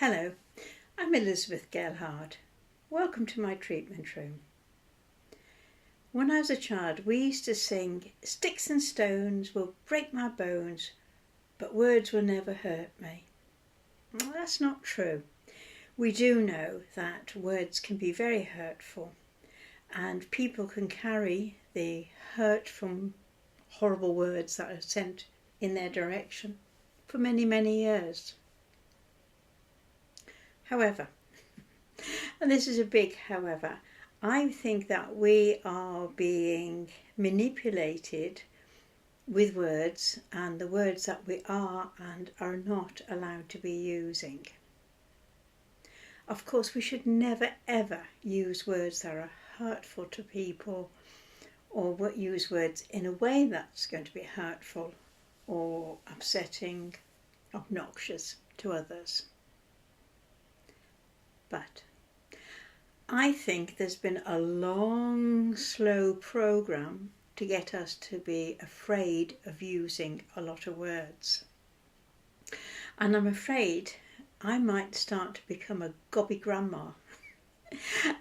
Hello, I'm Elizabeth Gelhard. Welcome to my treatment room. When I was a child, we used to sing, "Sticks and stones will break my bones, but words will never hurt me." Well, that's not true. We do know that words can be very hurtful, and people can carry the hurt from horrible words that are sent in their direction for many, many years. However, and this is a big however, I think that we are being manipulated with words and the words that we are and are not allowed to be using. Of course, we should never ever use words that are hurtful to people or use words in a way that's going to be hurtful or upsetting, obnoxious to others. But I think there's been a long, slow program to get us to be afraid of using a lot of words. And I'm afraid I might start to become a gobby grandma.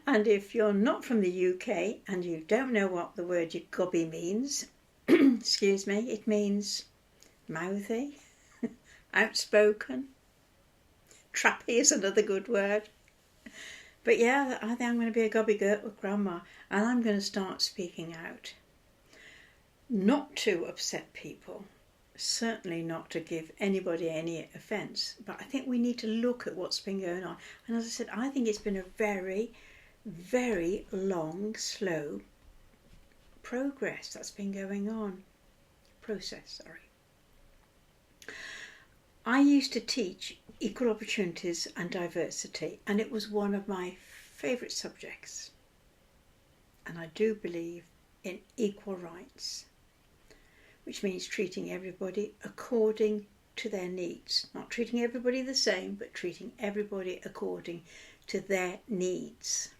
And if you're not from the UK and you don't know what the word gobby means, excuse me, it means mouthy, outspoken. Trappy is another good word. But yeah, I think I'm going to be a gobby grandma and I'm going to start speaking out. Not to upset people, certainly not to give anybody any offence, but I think we need to look at what's been going on. And as I said, I think it's been a very, very long, slow process that's been going on. I used to teach equal opportunities and diversity, and it was one of my favourite subjects. And I do believe in equal rights, which means treating everybody according to their needs. Not treating everybody the same, but treating everybody according to their needs.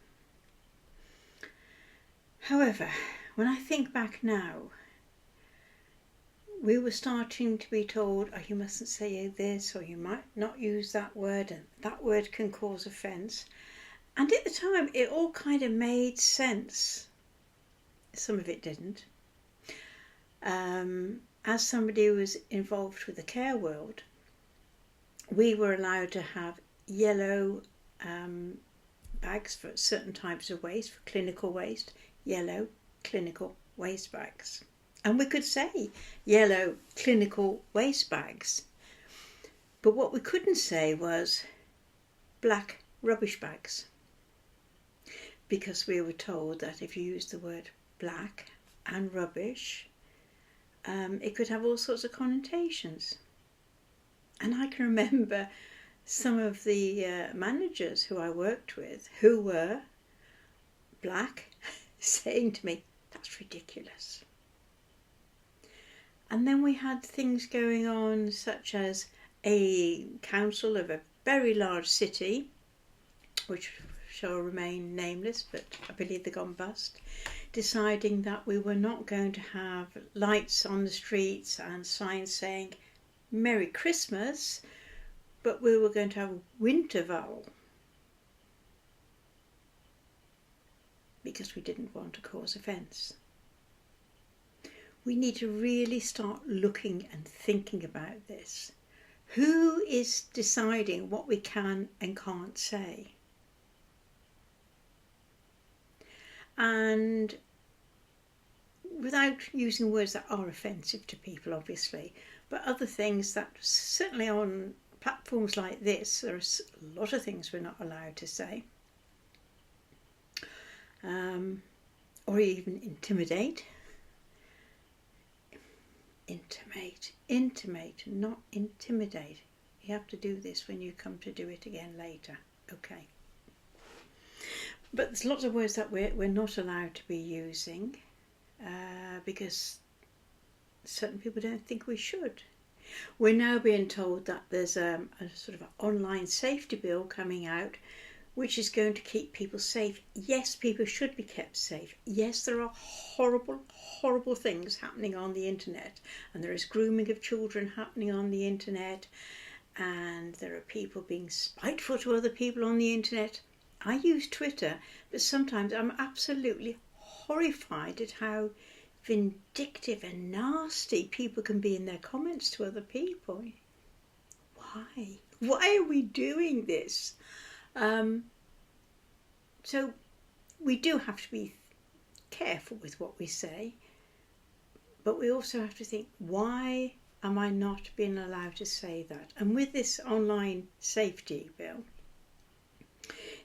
However, when I think back now, we were starting to be told, oh, you mustn't say this, or you might not use that word, and that word can cause offence. And at the time, it all kind of made sense. Some of it didn't. As somebody who was involved with the care world, we were allowed to have yellow bags for certain types of waste, for clinical waste, yellow clinical waste bags. And we could say yellow clinical waste bags. But what we couldn't say was black rubbish bags. Because we were told that if you used the word black and rubbish, it could have all sorts of connotations. And I can remember some of the managers who I worked with who were black saying to me, "That's ridiculous." And then we had things going on such as a council of a very large city, which shall remain nameless, but I believe they've gone bust, deciding that we were not going to have lights on the streets and signs saying "Merry Christmas," but we were going to have Winterval, because we didn't want to cause offence. We need to really start looking and thinking about this. Who is deciding what we can and can't say? And without using words that are offensive to people, obviously, but other things that certainly on platforms like this, there's a lot of things we're not allowed to say. Or even intimidate. Intimate, not intimidate. You have to do this when you come to do it again later. Okay. But there's lots of words that we're not allowed to be using because certain people don't think we should. We're now being told that there's a sort of an online safety bill coming out which is going to keep people safe. Yes, people should be kept safe. Yes, there are horrible, horrible things happening on the internet, and there is grooming of children happening on the internet, and there are people being spiteful to other people on the internet. I use Twitter, but sometimes I'm absolutely horrified at how vindictive and nasty people can be in their comments to other people. Why? Why are we doing this? So we do have to be careful with what we say, but we also have to think, why am I not being allowed to say that? And with this online safety bill,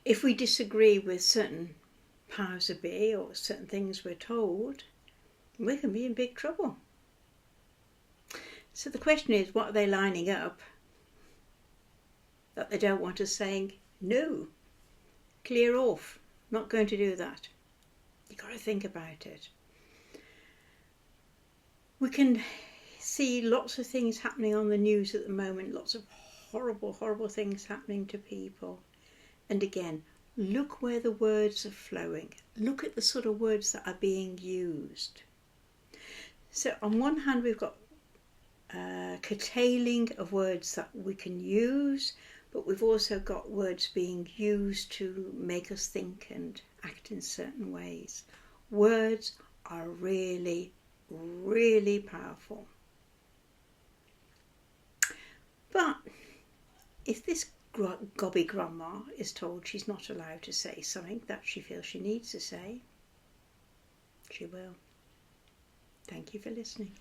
if we disagree with certain powers that be or certain things we're told, we can be in big trouble. So the question is, what are they lining up that they don't want us saying? No, clear off, not going to do that. You've got to think about it. We can see lots of things happening on the news at the moment, lots of horrible, horrible things happening to people. And again, look where the words are flowing. Look at the sort of words that are being used. So on one hand, we've got curtailing of words that we can use, but we've also got words being used to make us think and act in certain ways. Words are really, really powerful. But if this gobby grandma is told she's not allowed to say something that she feels she needs to say, she will. Thank you for listening.